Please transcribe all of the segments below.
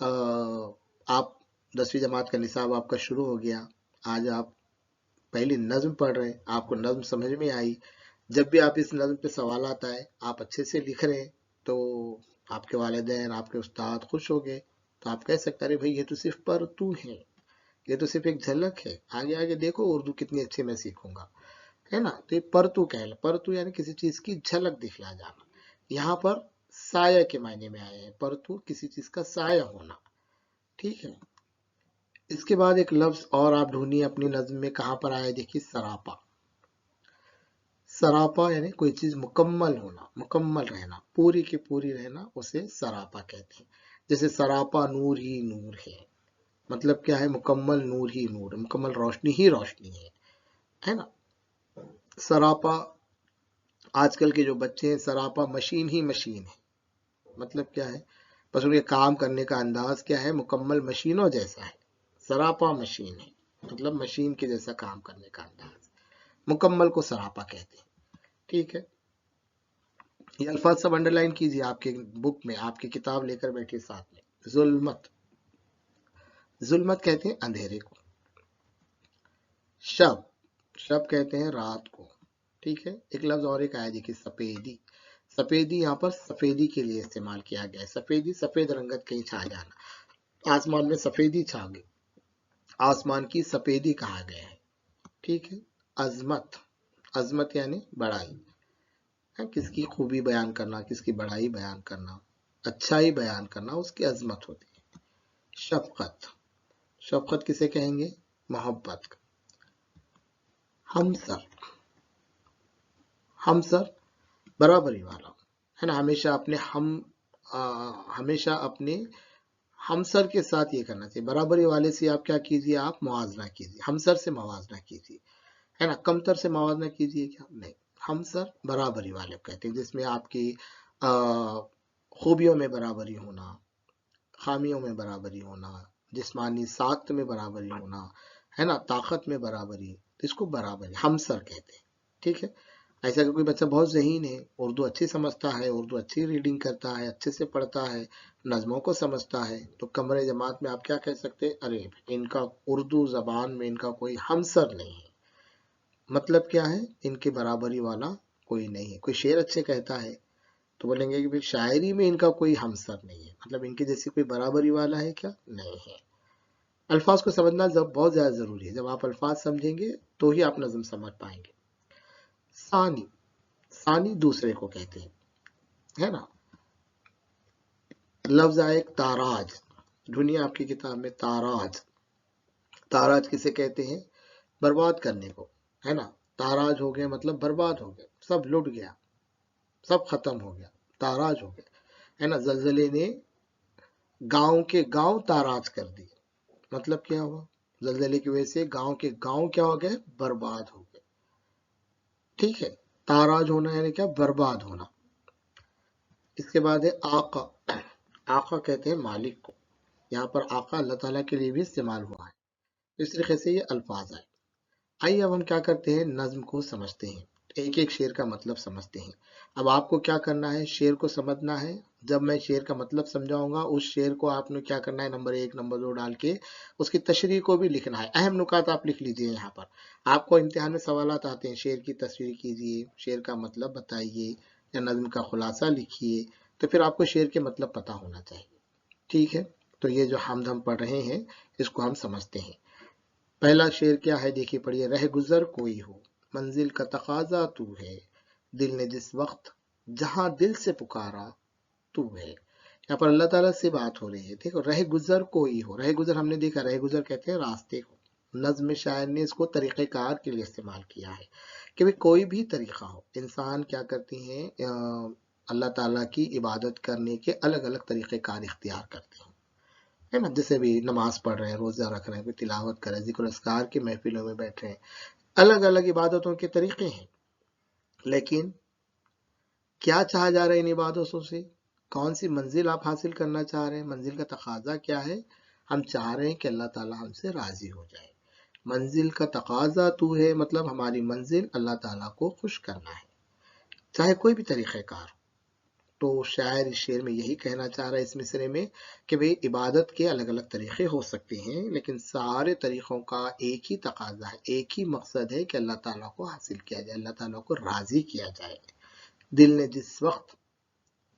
آپ 10ویں جماعت کا نصاب آپ کا شروع ہو گیا، آج آپ پہلی نظم پڑھ رہے ہیں، آپ کو نظم سمجھ میں آئی، جب بھی آپ اس نظم پہ سوال آتا ہے آپ اچھے سے لکھ رہے ہیں تو آپ کے والدین، آپ کے استاد خوش ہو گئے، تو آپ کہہ سکتے ہیں بھائی یہ تو صرف پرتو ہے، یہ تو صرف ایک جھلک ہے، آگے آگے دیکھو اردو کتنی اچھی میں سیکھوں گا، ہے نا؟ تو یہ پرتو پرتو یعنی کسی چیز کی جھلک دکھلا جانا، یہاں پر سایہ کے معنی میں آئے ہیں، پرتو کسی چیز کا سایہ ہونا، ٹھیک ہے؟ اس کے بعد ایک لفظ اور آپ ڈھونڈیے اپنی نظم میں، کہاں پر آیا دیکھیے، سراپا۔ سراپا یعنی کوئی چیز مکمل ہونا، مکمل رہنا، پوری کی پوری رہنا، اسے سراپا کہتے ہیں۔ جیسے سراپا نور ہی نور ہے، مطلب کیا ہے؟ مکمل نور ہی نور، مکمل روشنی ہی روشنی ہے نا؟ سراپا، آج کل کے جو بچے ہیں سراپا مشین ہی مشین ہے، مطلب کیا ہے؟ بس ان کے کام کرنے کا انداز کیا ہے؟ مکمل مشینوں جیسا ہے، سراپا مشین ہے، مطلب مشین کے جیسا کام کرنے کا انداز، مکمل کو سراپا کہتے ہیں، ٹھیک ہے؟ یہ الفاظ سب انڈر لائن کیجیے آپ کے بک میں، آپ کی کتاب لے کر بیٹھیے ساتھ میں۔ ظلمت، ظلمت کہتے ہیں اندھیرے کو۔ شب، شب کہتے ہیں رات کو، ٹھیک ہے؟ ایک لفظ اور ایک آیا دیکھیے، سفیدی۔ سفیدی یہاں پر سفیدی کے لیے استعمال کیا گیا ہے، سفیدی سفید رنگت کہیں چھا جانا، آسمان میں سفیدی چھا گئی، آسمان کی سفیدی کہا گیا ہے، ٹھیک ہے؟ عظمت، عظمت یعنی بڑائی، کس کی خوبی بیان کرنا، کس کی بڑائی بیان کرنا، اچھائی بیان کرنا، اس کی عظمت ہوتی ہے۔ شفقت، شفقت کسے کہیں گے؟ محبت۔ ہمسر، ہمسر برابری والا، ہے نا؟ ہمیشہ اپنے ہمیشہ اپنے ہمسر کے ساتھ یہ کرنا چاہیے، برابری والے سے آپ کیا کیجیے؟ آپ موازنہ کیجیے، ہمسر سے موازنہ کیجیے، ہے نا؟ کمتر سے موازنہ کیجیے کیا؟ نہیں، ہمسر برابری والے کہتے ہیں، جس میں آپ کی خوبیوں میں برابری ہونا، خامیوں میں برابری ہونا، جسمانی ساخت میں برابری ہونا، ہے نا؟ طاقت میں برابری، اس کو برابری ہمسر کہتے ہیں، ٹھیک ہے؟ ایسا کہ کوئی بچہ بہت ذہین ہے، اردو اچھی سمجھتا ہے، اردو اچھی ریڈنگ کرتا ہے، اچھے سے پڑھتا ہے، نظموں کو سمجھتا ہے، تو کمرے جماعت میں آپ کیا کہہ سکتے ہیں؟ ارے ان کا اردو زبان میں ان کا کوئی ہمسر نہیں ہے، مطلب کیا ہے؟ ان کے برابری والا کوئی نہیں ہے۔ کوئی شعر اچھے کہتا ہے تو بولیں گے کہ شاعری میں ان کا کوئی ہمسر نہیں ہے، مطلب ان کے جیسی کوئی برابری والا ہے کیا؟ نہیں ہے۔ الفاظ کو سمجھنا بہت زیادہ ضروری ہے، جب آپ الفاظ سمجھیں گے تو ہی آپ نظم سمجھ پائیں گے۔ ثانی، ثانی دوسرے کو کہتے ہیں، ہے نا؟ لفظ آئے ایک تاراج، ڈھونڈیے آپ کی کتاب میں، تاراج۔ تاراج کسے کہتے ہیں؟ برباد کرنے کو، ہے نا؟ تاراج ہو گئے مطلب برباد ہو گئے، سب لٹ گیا، سب ختم ہو گیا، تاراج ہو گئے، ہے نا؟ زلزلے نے گاؤں کے گاؤں تاراج کر دی، مطلب کیا ہوا؟ زلزلے کی وجہ سے گاؤں کے گاؤں کیا ہو گئے؟ برباد ہو گئے، ٹھیک ہے؟ تاراج ہونا یعنی کیا؟ برباد ہونا۔ اس کے بعد ہے آقا، آقا کہتے ہیں مالک کو، یہاں پر آقا اللہ تعالیٰ کے لیے بھی استعمال ہوا ہے، اس طریقے سے یہ الفاظ آئے۔ آئیے اب ہم کیا کرتے ہیں؟ نظم کو سمجھتے ہیں، ایک ایک شعر کا مطلب سمجھتے ہیں۔ اب آپ کو کیا کرنا ہے؟ شعر کو سمجھنا ہے، جب میں شعر کا مطلب سمجھاؤں گا اس شعر کو آپ نے کیا کرنا ہے؟ نمبر 1 نمبر 2 ڈال کے اس کی تشریح کو بھی لکھنا ہے، اہم نکات آپ لکھ لیجئے۔ یہاں پر آپ کو امتحان میں سوالات آتے ہیں، شعر کی تصویر کیجئے، شعر کا مطلب بتائیے، یا نظم کا خلاصہ لکھیے، تو پھر آپ کو شعر کے مطلب پتہ ہونا چاہیے، ٹھیک ہے؟ تو یہ جو حمد ہم پڑھ رہے ہیں اس کو ہم سمجھتے ہیں۔ پہلا شعر کیا ہے دیکھیے، پڑھیے۔ رہ گزر کوئی ہو، منزل کا تقاضا تو ہے، دل نے جس وقت جہاں دل سے پکارا تو ہے۔ یہاں پر اللہ تعالیٰ سے بات ہو رہی ہے، دیکھو، رہ گزر کوئی ہو، رہ گزر ہم نے دیکھا، رہ گزر کہتے ہیں راستے کو، نظم شاعر نے اس کو طریقہ کار کے لیے استعمال کیا ہے کہ کوئی بھی طریقہ ہو، انسان کیا کرتے ہیں؟ اللہ تعالیٰ کی عبادت کرنے کے الگ الگ طریقہ کار اختیار کرتے ہیں، ہے نا؟ جیسے بھی نماز پڑھ رہے ہیں، روزہ رکھ رہے ہیں، کوئی تلاوت کر رہے ہیں، ذکر و اذکار کی محفلوں میں بیٹھ رہے ہیں، الگ الگ عبادتوں کے طریقے ہیں، لیکن کیا چاہا جا رہا ہے ان عبادتوں سے؟ کون سی منزل آپ حاصل کرنا چاہ رہے ہیں؟ منزل کا تقاضا کیا ہے؟ ہم چاہ رہے ہیں کہ اللہ تعالیٰ ہم سے راضی ہو جائے، منزل کا تقاضا تو ہے، مطلب ہماری منزل اللہ تعالیٰ کو خوش کرنا ہے، چاہے کوئی بھی طریقہ کار ہو، تو شاعر اس شعر میں یہی کہنا چاہ رہا ہے اس مصرے میں کہ بھئی عبادت کے الگ الگ طریقے ہو سکتے ہیں، لیکن سارے طریقوں کا ایک ہی تقاضا ہے، ایک ہی مقصد ہے کہ اللہ تعالیٰ کو حاصل کیا جائے، اللہ تعالیٰ کو راضی کیا جائے۔ دل نے جس وقت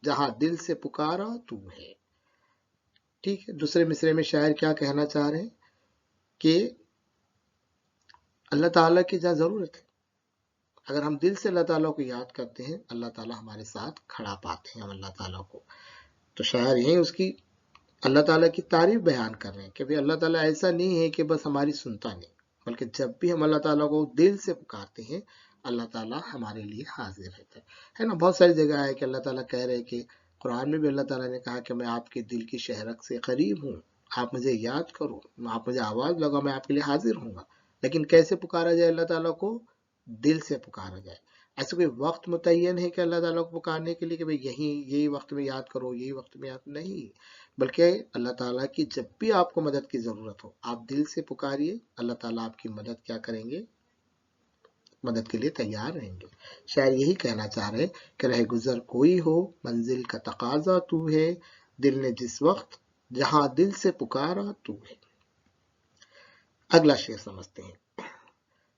جہاں دل سے پکارا تو ہے، ٹھیک ہے۔ دوسرے مصرے میں شاعر کیا کہنا چاہ رہے ہیں کہ اللہ تعالیٰ کی جہاں ضرورت ہے، اگر ہم دل سے اللہ تعالیٰ کو یاد کرتے ہیں، اللہ تعالیٰ ہمارے ساتھ کھڑا پاتے ہیں ہم اللہ تعالیٰ کو۔ تو شاعر یہیں اس کی اللہ تعالیٰ کی تعریف بیان کر رہے ہیں کہ اللہ تعالیٰ ایسا نہیں ہے کہ بس ہماری سنتا نہیں، بلکہ جب بھی ہم اللہ تعالیٰ کو دل سے پکارتے ہیں، اللہ تعالیٰ ہمارے لیے حاضر رہتا ہے نا۔ بہت ساری جگہ ہے کہ اللہ تعالیٰ کہہ رہے کہ قرآن میں بھی اللہ تعالیٰ نے کہا کہ میں آپ کے دل کی شہرک سے قریب ہوں، آپ مجھے یاد کرو، آپ مجھے آواز لگاؤ، میں آپ کے لیے حاضر ہوں گا۔ لیکن کیسے پکارا جائے اللہ تعالیٰ کو؟ دل سے پکارا جائے۔ ایسا کوئی وقت متعین ہے کہ اللہ تعالیٰ کو پکارنے کے لیے کہ یہی وقت میں یاد کرو، یہی وقت میں یاد نہیں، بلکہ اللہ تعالیٰ کی جب بھی آپ کو مدد کی ضرورت ہو، آپ دل سے پکاریے، اللہ تعالیٰ آپ کی مدد کیا کریں گے؟ مدد کے لیے تیار رہیں گے۔ شاعر یہی کہنا چاہ رہے کہ رہ گزر کوئی ہو، منزل کا تقاضا تو ہے، دل نے جس وقت جہاں دل سے پکارا تو ہے۔ اگلا شعر سمجھتے ہیں۔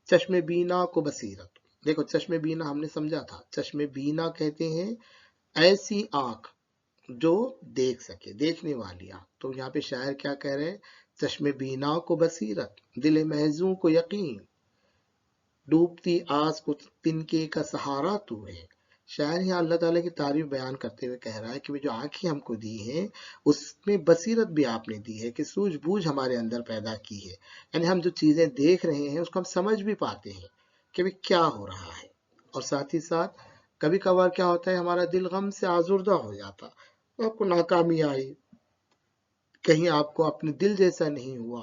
چشم بینا کو بصیرت، دیکھو چشم بینا ہم نے سمجھا تھا، چشم بینا کہتے ہیں ایسی آنکھ جو دیکھ سکے، دیکھنے والی آنکھ۔ تو یہاں پہ شاعر کیا کہہ رہے ہیں؟ چشم بینا کو بصیرت، دل محزون کو یقین، ڈوبتی آس کو تنکے کا سہارا تو ہے۔ شاعر یہاں اللہ تعالیٰ کی تعریف بیان کرتے ہوئے کہہ رہا ہے کہ جو آنکھیں ہم کو دی ہیں اس میں بصیرت بھی آپ نے دی ہے، کہ سوجھ بوجھ ہمارے اندر پیدا کی ہے، یعنی ہم جو چیزیں دیکھ رہے ہیں اس کو ہم سمجھ بھی پاتے ہیں کہ کیا ہو رہا ہے۔ اور ساتھ ہی ساتھ کبھی کبھار کیا ہوتا ہے، ہمارا دل غم سے آزردہ ہو جاتا، آپ کو ناکامی آئی، کہیں آپ کو اپنے دل جیسا نہیں ہوا،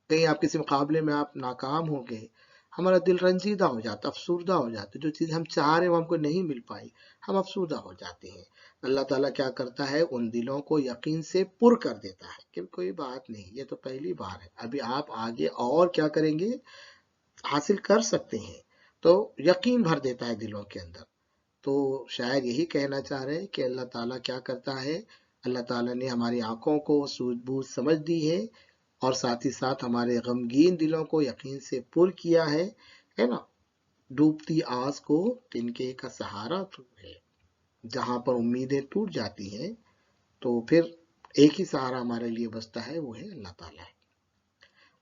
کہیں آپ کسی مقابلے میں آپ ناکام ہو گئے، ہمارا دل رنجیدہ ہو جاتا، افسردہ ہو جاتا، جو چیز ہم چاہ رہے ہیں وہ ہم کو نہیں مل پائی، ہم افسردہ ہو جاتے ہیں۔ اللہ تعالیٰ کیا کرتا ہے؟ ان دلوں کو یقین سے پر کر دیتا ہے کہ کوئی بات نہیں، یہ تو پہلی بار ہے، ابھی آپ آگے اور کیا کریں گے؟ حاصل کر سکتے ہیں، تو یقین بھر دیتا ہے دلوں کے اندر۔ تو شاعر یہی کہنا چاہ رہے ہیں کہ اللہ تعالیٰ کیا کرتا ہے؟ اللہ تعالیٰ نے ہماری آنکھوں کو سوجھ بوجھ سمجھ دی ہے، اور ساتھ ہی ساتھ ہمارے غمگین دلوں کو یقین سے پر کیا ہے نا۔ ڈوبتی آس کو تنکے کا سہارا تو ہے، جہاں پر امیدیں ٹوٹ جاتی ہیں تو پھر ایک ہی سہارا ہمارے لیے بچتا ہے، وہ ہے اللہ تعالیٰ۔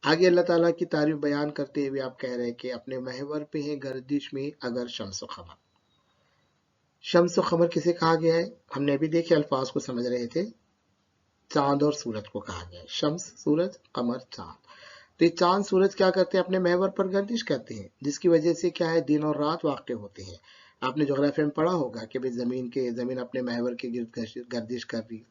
آگے اللہ تعالیٰ کی تعریف بیان کرتے ہوئے آپ کہہ رہے ہیں کہ اپنے محور پہ ہیں گردش میں اگر شمس و قمر۔ شمس و قمر کسے کہا گیا ہے؟ ہم نے ابھی دیکھے الفاظ کو سمجھ رہے تھے، چاند اور سورج کو کہا گیا ہے، شمس سورج، قمر چاند۔ تو یہ چاند سورج کیا کرتے ہیں؟ اپنے محور پر گردش کرتے ہیں، جس کی وجہ سے کیا ہے؟ دن اور رات واقع ہوتے ہیں۔ آپ نے جغرافیہ میں پڑھا ہوگا کہ زمین اپنے محور کے گرد گردش کر رہی،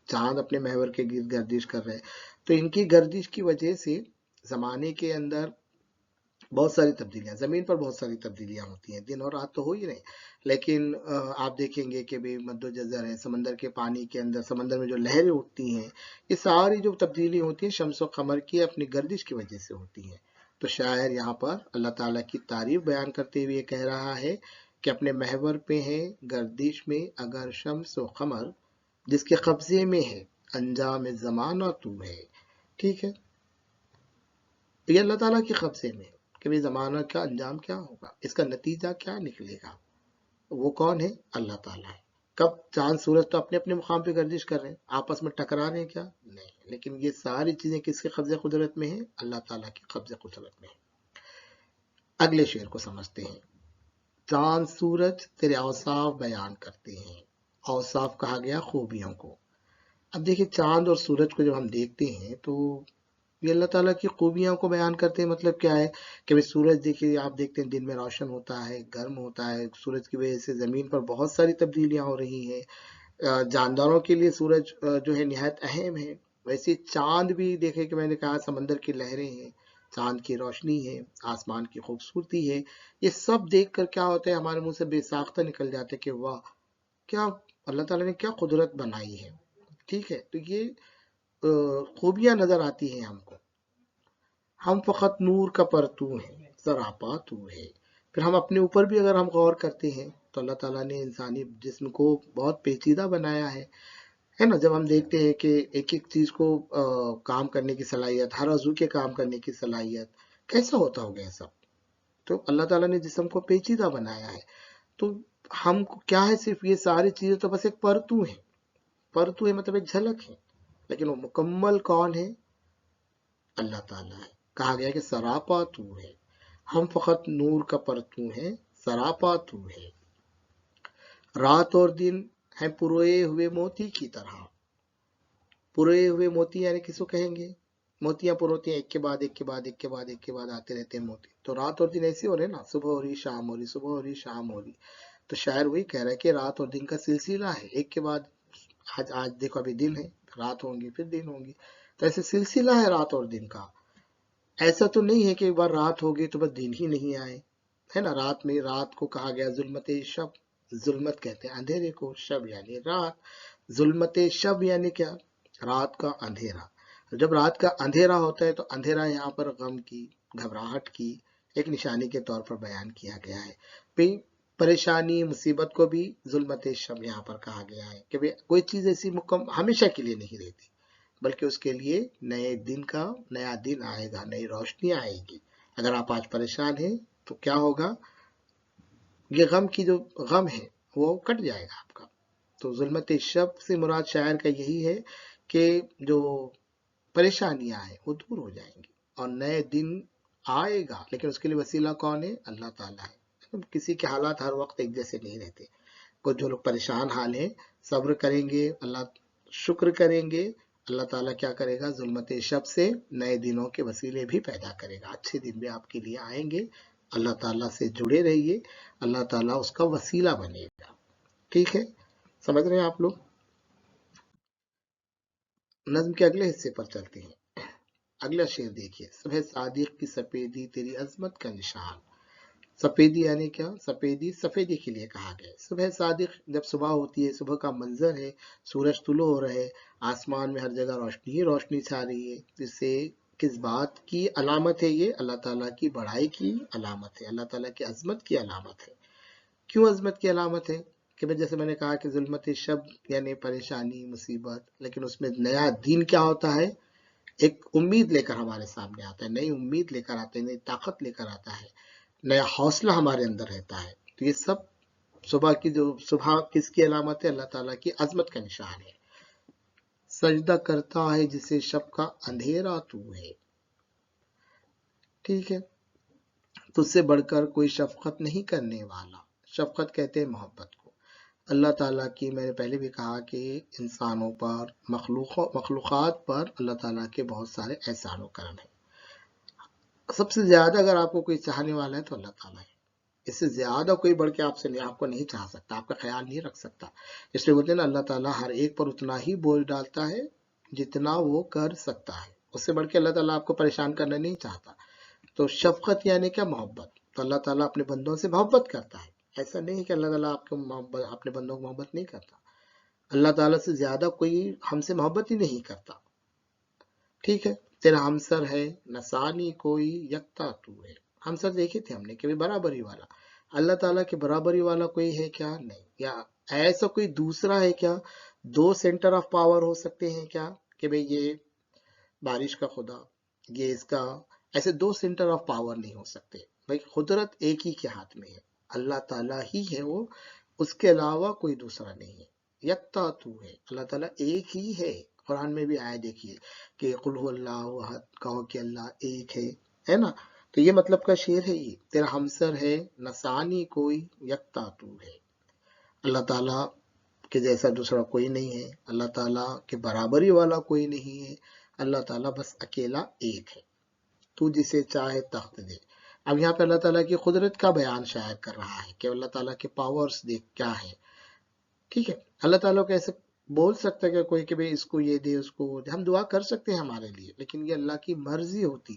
چاند اپنے محور کے گرد گردش کر رہے، تو ان کی گردش کی وجہ سے زمانے کے اندر بہت ساری تبدیلیاں، زمین پر بہت ساری تبدیلیاں ہوتی ہیں، دن اور رات تو ہو ہی رہے، لیکن آپ دیکھیں گے کہ مد و جزر ہے، سمندر کے پانی کے اندر، سمندر میں جو لہریں اٹھتی ہیں، یہ ساری جو تبدیلی ہوتی ہیں شمس و قمر کی اپنی گردش کی وجہ سے ہوتی ہیں۔ تو شاعر یہاں پر اللہ تعالیٰ کی تعریف بیان کرتے ہوئے کہہ رہا ہے کہ اپنے محور پہ ہے گردش میں اگر شمس و قمر، جس کے قبضے میں ہے انجام زمانہ تو ہے، ٹھیک ہے۔ یہ اللہ تعالیٰ کے قبضے میں ہے کہ زمانہ کا انجام کیا ہوگا، اس کا نتیجہ کیا نکلے گا، وہ کون ہے؟ اللہ تعالیٰ ہے۔ کب؟ چاند سورج تو اپنے اپنے مقام پہ گردش کر رہے ہیں، آپس میں ٹکرا رہے ہیں کیا؟ نہیں، لیکن یہ ساری چیزیں کس کے قبضے قدرت میں ہیں؟ اللہ تعالیٰ کے قبضے قدرت میں ہیں۔ اگلے شعر کو سمجھتے ہیں۔ چاند سورج تیرے اوصاف بیان کرتے ہیں، اوصاف کہا گیا خوبیوں کو۔ اب دیکھیں چاند اور سورج کو جب ہم دیکھتے ہیں تو یہ اللہ تعالیٰ کی خوبیوں کو بیان کرتے ہیں۔ مطلب کیا ہے کہ سورج دیکھیے، آپ دیکھتے ہیں دن میں روشن ہوتا ہے، گرم ہوتا ہے، سورج کی وجہ سے زمین پر بہت ساری تبدیلیاں ہو رہی ہیں۔ جانداروں کے لیے سورج جو ہے نہایت اہم ہے، ویسے چاند بھی دیکھیں کہ میں نے کہا سمندر کی لہریں ہیں، چاند کی روشنی ہے، آسمان کی خوبصورتی ہے، یہ سب دیکھ کر کیا ہوتا ہے؟ ہمارے منہ سے بے ساختہ نکل جاتے کہ واہ، کیا اللہ تعالیٰ نے کیا قدرت بنائی ہے، ٹھیک ہے۔ تو یہ خوبیاں نظر آتی ہیں ہم کو۔ ہم فقط نور کا پرتو ہیں، سراپا تو ہے۔ پھر ہم اپنے اوپر بھی اگر ہم غور کرتے ہیں تو اللہ تعالیٰ نے انسانی جسم کو بہت پیچیدہ بنایا ہے نا. جب ہم دیکھتے ہیں کہ ایک ایک چیز کو کام کرنے کی صلاحیت، ہر عضو کے کام کرنے کی صلاحیت، کیسا ہوتا ہوگا یہ سب؟ تو اللہ تعالیٰ نے جسم کو پیچیدہ بنایا ہے. تو ہم کو کیا ہے، صرف یہ ساری چیزیں تو بس ایک پرتو ہیں. پرتو ہے مطلب ایک جھلک ہے، لیکن وہ مکمل کون ہے؟ اللہ تعالیٰ ہے. کہا گیا کہ سراپا تو ہے. ہم فقط نور کا پرتو ہیں، سراپا تو ہے. رات اور دن ہیں پروئے ہوئے موتی کی طرح. پروئے ہوئے موتی یعنی کس کو کہیں گے؟ موتیاں پروتی ہیں، ایک کے بعد ایک کے بعد ایک کے بعد ایک کے بعد آتے رہتے ہیں موتی. تو رات اور دن ایسے ہو رہے نا، صبح ہو رہی شام ہو رہی، صبح ہو رہی شام ہو رہی. تو شاعر وہی کہہ رہا ہے کہ رات اور دن کا سلسلہ ہے، ایک کے بعد آج دیکھو ابھی دن ہے، رات ہوں گی پھر دن ہوں گی. تو ایسے سلسلہ ہے رات اور دن کا. ایسا تو نہیں ہے کہ ایک بار رات ہوگی تو بس دن ہی نہیں آئے، ہے نا. رات میں، رات کو کہا گیا ظلمت شب. ظلمت کہتے ہیں اندھیرے کو، شب یعنی رات. ظلمت شب یعنی کیا؟ رات کا اندھیرا. جب رات کا اندھیرا ہوتا ہے تو اندھیرا یہاں پر غم کی، گھبراہٹ کی ایک نشانی کے طور پر بیان کیا گیا ہے. پریشانی، مصیبت کو بھی ظلمت شب یہاں پر کہا گیا ہے کہ کوئی چیز ایسی ہمیشہ کے لیے نہیں رہتی، بلکہ اس کے لیے نئے دن کا نیا دن آئے گا، نئی روشنی آئے گی. اگر آپ آج پریشان ہیں تو کیا ہوگا؟ یہ غم کی جو غم ہے وہ کٹ جائے گا آپ کا. تو ظلمت شب سے مراد شاعر کا یہی ہے کہ جو پریشانیاں ہیں وہ دور ہو جائیں گی اور نئے دن آئے گا. لیکن اس کے لیے وسیلہ کون ہے؟ اللہ تعالیٰ ہے. کسی کے حالات ہر وقت ایک جیسے نہیں رہتے. کچھ جو لوگ پریشان حال ہیں صبر کریں گے، اللہ شکر کریں گے، اللہ تعالیٰ کیا کرے گا؟ ظلمت شب سے نئے دنوں کے وسیلے بھی پیدا کرے گا. اچھے دن بھی آپ کے لیے آئیں گے. اللہ تعالیٰ سے جڑے رہیے، اللہ تعالیٰ اس کا وسیلہ بنے گا. ٹھیک ہے، سمجھ رہے ہیں آپ لوگ؟ نظم کے اگلے حصے پر چلتے ہیں. اگلا شعر دیکھیے. صبح صادق کی سفیدی تیری عظمت کا نشان. سفیدی یعنی کیا؟ سفیدی سفیدی کے لیے کہا گیا. صبح صادق، جب صبح ہوتی ہے، صبح کا منظر ہے، سورج طلوع ہو رہے، آسمان میں ہر جگہ روشنی ہی روشنی چھا رہی ہے. جس سے کس بات کی علامت ہے؟ یہ اللہ تعالیٰ کی بڑائی کی علامت ہے، اللہ تعالیٰ کی عظمت کی علامت ہے. کیوں عظمت کی علامت ہے؟ کہ جیسے میں نے کہا کہ ظلمت شب یعنی پریشانی، مصیبت، لیکن اس میں نیا دن کیا ہوتا ہے؟ ایک امید لے کر ہمارے سامنے آتا ہے، نئی امید لے کر آتا ہے، نئی طاقت لے کر آتا ہے، نیا حوصلہ ہمارے اندر رہتا ہے. تو یہ سب صبح کی، جو صبح کس کی علامت ہے؟ اللہ تعالیٰ کی عظمت کا نشان ہے. سجدہ کرتا ہے جسے شب کا اندھیرا تو ہے. ٹھیک ہے، تجھ سے بڑھ کر کوئی شفقت نہیں کرنے والا. شفقت کہتے ہیں محبت کو. اللہ تعالیٰ کی، میں نے پہلے بھی کہا کہ انسانوں پر، مخلوقات پر اللہ تعالیٰ کے بہت سارے احسان و کرم ہیں. سب سے زیادہ اگر آپ کو کوئی چاہنے والا ہے تو اللہ تعالیٰ ہے. اس سے زیادہ کوئی بڑھ کے آپ کو نہیں چاہ سکتا، آپ کا خیال نہیں رکھ سکتا. اس لیے بولتے ہیں نا، اللہ تعالیٰ ہر ایک پر اتنا ہی بوجھ ڈالتا ہے جتنا وہ کر سکتا ہے. اس سے بڑھ کے اللہ تعالیٰ آپ کو پریشان کرنا نہیں چاہتا. تو شفقت یعنی کیا؟ محبت. تو اللہ تعالیٰ اپنے بندوں سے محبت کرتا ہے. ایسا نہیں ہے کہ اللہ تعالیٰ اپنے بندوں کو محبت نہیں کرتا. اللہ تعالیٰ سے زیادہ کوئی ہم سے محبت ہی نہیں کرتا. ٹھیک ہے. تیرا ہمسر ہے نسانی کوئی یکتا تو ہے. ہمسر دیکھے تھے ہم نے کہ برابری والا. اللہ تعالیٰ کے برابری والا کوئی ہے کیا؟ نہیں. یا ایسا کوئی دوسرا ہے کیا؟ دو سینٹر آف پاور ہو سکتے ہیں کیا؟ کہ بھئی یہ بارش کا خدا، یہ اس کا، ایسے دو سینٹر آف پاور نہیں ہو سکتے. بھئی قدرت ایک ہی کے ہاتھ میں ہے، اللہ تعالیٰ ہی ہے وہ، اس کے علاوہ کوئی دوسرا نہیں ہے. یکتا تو ہے، اللہ تعالیٰ ایک ہی ہے. قرآن میں بھی آئے دیکھیے کہ قل هو اللہ احد، کہو کہ اللہ ایک ہے نا. تو یہ مطلب کا شعر ہے یہ. تیرا ہمسر ہے نسانی کوئی یکتا تو ہے. اللہ تعالیٰ کے جیسا دوسرا کوئی نہیں ہے، اللہ تعالیٰ کے برابری والا کوئی نہیں ہے. اللہ تعالیٰ بس اکیلا ایک ہے. تو جسے چاہے تخت دے. اب یہاں پہ اللہ تعالیٰ کی قدرت کا بیان شاید کر رہا ہے کہ اللہ تعالیٰ کے پاورز دیکھ کیا ہے. ٹھیک ہے. اللہ تعالیٰ کو ایسے بول سکتا ہے کہ کوئی کہ اس کو یہ دے، اس کو وہ دے. ہم دعا کر سکتے ہیں ہمارے لیے، لیکن یہ اللہ کی مرضی ہوتی.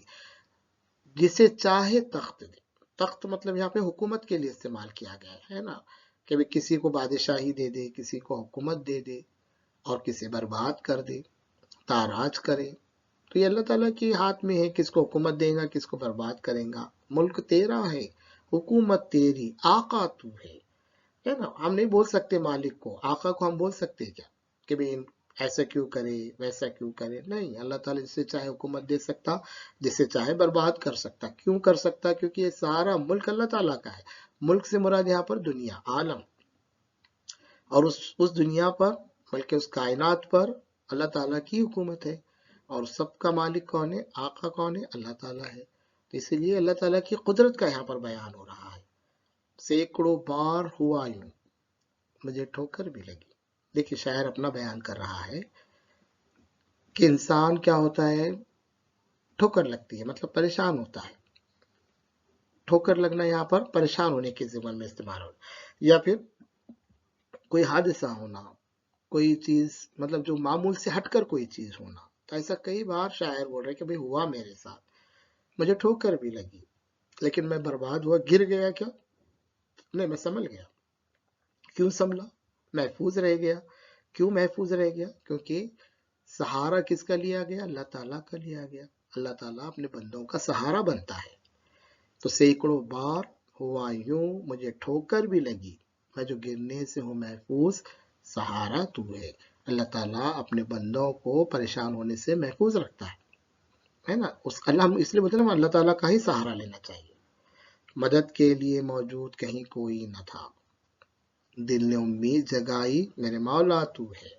جسے چاہے تخت دے. تخت مطلب یہاں پہ حکومت کے لیے استعمال کیا گیا ہے نا، کہ کسی کو بادشاہی دے دے، کسی کو حکومت دے دے، اور کسی برباد کر دے، تاراج کرے. تو یہ اللہ تعالیٰ کے ہاتھ میں ہے، کس کو حکومت دے گا، کس کو برباد کرے گا. ملک تیرا ہے، حکومت تیری، آقا تو ہے. ہے نا. ہم نہیں بول سکتے مالک کو، آقا کو ہم بول سکتے کیا کہ بھئی ایسا کیوں کرے ویسا کیوں کرے؟ نہیں، اللہ تعالیٰ جسے چاہے حکومت دے سکتا، جسے چاہے برباد کر سکتا. کیوں کر سکتا؟ کیونکہ یہ سارا ملک اللہ تعالیٰ کا ہے. ملک سے مراد یہاں پر دنیا، عالم، اور اس دنیا پر بلکہ اس کائنات پر اللہ تعالیٰ کی حکومت ہے. اور سب کا مالک کون ہے؟ آقا کون ہے؟ اللہ تعالیٰ ہے. تو اسی لیے اللہ تعالیٰ کی قدرت کا یہاں پر بیان ہو رہا ہے. سینکڑوں بار ہوا یوں، مجھے ٹھوکر بھی لگی. دیکھیے شاعر اپنا بیان کر رہا ہے کہ انسان کیا ہوتا ہے، ٹھوکر لگتی ہے مطلب پریشان ہوتا ہے. ٹھوکر لگنا یہاں پر پریشان ہونے کے ضمن میں استعمال ہو، یا پھر کوئی حادثہ ہونا، کوئی چیز مطلب جو معمول سے ہٹ کر کوئی چیز ہونا. تو ایسا کئی بار شاعر بول رہے کہ بھئی ہوا میرے ساتھ، مجھے ٹھوکر بھی لگی، لیکن میں برباد ہوا. گر گیا کیا؟ نہیں، میں سنبھل گیا. کیوں سنبھلا؟ محفوظ رہ گیا. کیوں محفوظ رہ گیا؟ کیونکہ سہارا کس کا لیا گیا؟ اللہ تعالیٰ کا لیا گیا. اللہ تعالیٰ اپنے بندوں کا سہارا بنتا ہے. تو سینکڑوں بار ہوا یوں، مجھے ٹھوکر بھی لگی، میں جو گرنے سے ہوں محفوظ، سہارا تو ہے. اللہ تعالیٰ اپنے بندوں کو پریشان ہونے سے محفوظ رکھتا ہے نا. ہم اس لیے بولتے ہیں نا اللہ تعالیٰ کا ہی سہارا لینا چاہیے. مدد کے لیے موجود کہیں کوئی نہ تھا، دل نے امید جگائی میرے مولا تو ہے.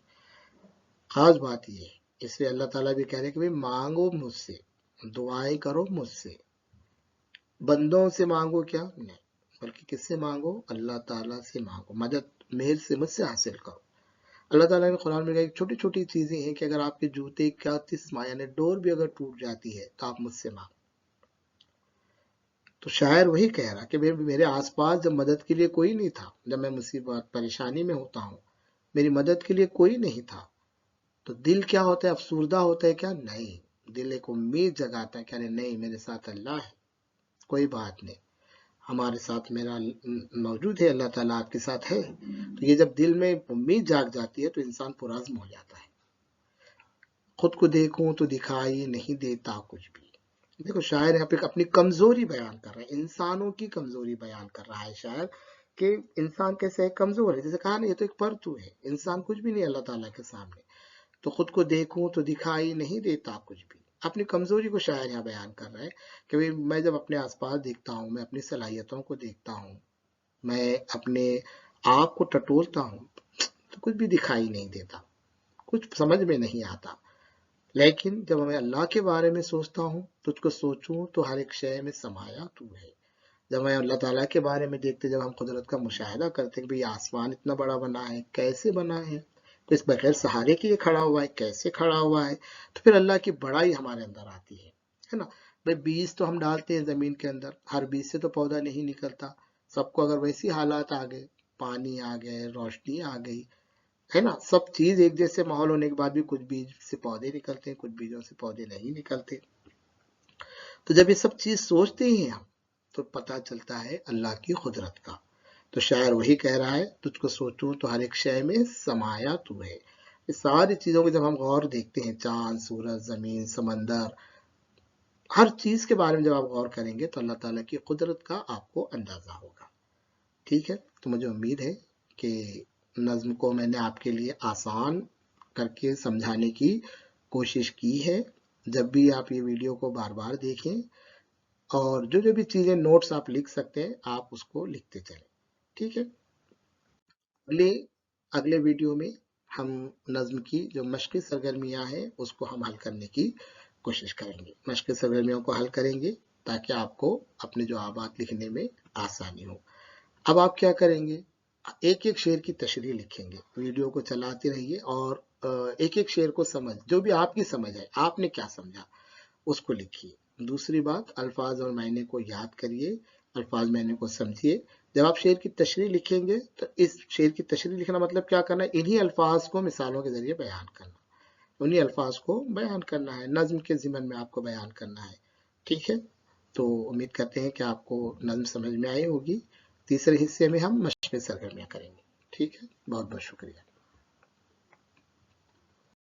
خاص بات یہ ہے، اس لیے اللہ تعالیٰ بھی کہہ رہے کہ مانگو مجھ سے، دعائیں کرو مجھ سے. بندوں سے مانگو کیا نہیں، بلکہ کس سے مانگو؟ اللہ تعالیٰ سے مانگو. مدد میرے سے، مجھ سے حاصل کرو. اللہ تعالیٰ نے قرآن میں کہا چھوٹی چھوٹی چیزیں ہیں کہ اگر آپ کے جوتے کا تسمہ یعنی ڈور بھی اگر ٹوٹ جاتی ہے تو آپ مجھ سے مانگو. تو شاعر وہی کہہ رہا کہ میرے آس پاس جب مدد کے لیے کوئی نہیں تھا، جب میں مصیبت پریشانی میں ہوتا ہوں، میری مدد کے لیے کوئی نہیں تھا، تو دل کیا ہوتا ہے؟ افسردہ ہوتا ہے کیا؟ نہیں، دل ایک امید جگاتا ہے کہ نہیں میرے ساتھ اللہ ہے، کوئی بات نہیں، ہمارے ساتھ میرا موجود ہے، اللہ تعالیٰ آپ کے ساتھ ہے. تو یہ جب دل میں امید جاگ جاتی ہے تو انسان پرعزم ہو جاتا ہے. خود کو دیکھوں تو دکھائی نہیں دیتا کچھ بھی. دیکھو شاعر یہاں پہ اپنی کمزوری بیان کر رہا ہے، انسانوں کی کمزوری بیان کر رہا ہے شاعر کہ انسان کیسے ہے، کمزور ہے. جیسے کہا نا یہ تو ایک پرتو ہے، انسان کچھ بھی نہیں اللہ تعالیٰ کے سامنے. تو خود کو دیکھوں تو دکھائی نہیں دیتا کچھ بھی. اپنی کمزوری کو شاعر یہاں بیان کر رہا ہے کہ میں جب اپنے آس پاس دیکھتا ہوں، میں اپنی صلاحیتوں کو دیکھتا ہوں، میں اپنے آپ کو ٹٹولتا ہوں تو کچھ بھی دکھائی نہیں دیتا، کچھ سمجھ میں نہیں آتا. لیکن جب میں اللہ کے بارے میں سوچتا ہوں، تجھ کو سوچوں تو ہر ایک شے میں سمایا تو ہے. جب میں اللہ تعالیٰ کے بارے میں دیکھتے، جب ہم قدرت کا مشاہدہ کرتے کہ آسمان اتنا بڑا بنا ہے، کیسے بنا ہے، تو اس بغیر سہارے کے یہ کھڑا ہوا ہے، کیسے کھڑا ہوا ہے، تو پھر اللہ کی بڑائی ہمارے اندر آتی ہے نا. بیج تو ہم ڈالتے ہیں زمین کے اندر، ہر بیج سے تو پودا نہیں نکلتا. سب کو اگر ویسی حالات آ گئے، پانی آ گئے، روشنی آ گئی، ہے نا، سب چیز ایک جیسے ماحول ہونے کے بعد بھی کچھ بیج سے پودے نکلتے ہیں، کچھ بیجوں سے پودے نہیں نکلتے. تو جب یہ سب چیز سوچتے ہیں ہم تو پتہ چلتا ہے اللہ کی قدرت کا. تو شاعر وہی کہہ رہا ہے تجھ کو سوچوں تو ہر ایک شے میں سمایا تو ہے. یہ ساری چیزوں کو جب ہم غور دیکھتے ہیں، چاند، سورج، زمین، سمندر، ہر چیز کے بارے میں جب آپ غور کریں گے تو اللہ تعالیٰ کی قدرت کا آپ کو اندازہ ہوگا. ٹھیک ہے، تو مجھے امید ہے کہ نظم کو میں نے آپ کے لیے آسان کر کے سمجھانے کی کوشش کی ہے. جب بھی آپ یہ ویڈیو کو بار بار دیکھیں اور جو بھی چیزیں نوٹس آپ لکھ سکتے ہیں آپ اس کو لکھتے چلیں. ٹھیک ہے، اگلے ویڈیو میں ہم نظم کی جو مشقی سرگرمیاں ہیں اس کو ہم حل کرنے کی کوشش کریں گے. مشقی سرگرمیوں کو حل کریں گے تاکہ آپ کو اپنے جوابات لکھنے میں آسانی ہو. اب آپ کیا کریں گے، ایک ایک شعر کی تشریح لکھیں گے. ویڈیو کو چلاتے رہیے اور ایک ایک شعر کو جو بھی آپ کی سمجھ ہے، آپ نے کیا سمجھا اس کو لکھیے. دوسری بات، الفاظ اور معنی کو یاد کریے، الفاظ معنی کو سمجھیے. جب آپ شعر کی تشریح لکھیں گے تو اس شعر کی تشریح لکھنا مطلب کیا کرنا ہے، انہی الفاظ کو مثالوں کے ذریعے بیان کرنا، انہی الفاظ کو بیان کرنا ہے، نظم کے ضمن میں آپ کو بیان کرنا ہے. ٹھیک ہے، تو امید کرتے ہیں کہ آپ کو نظم سمجھ میں آئی ہوگی. تیسرے حصے میں ہم مشق سرگرمیاں کریں گے. ٹھیک ہے، بہت بہت شکریہ.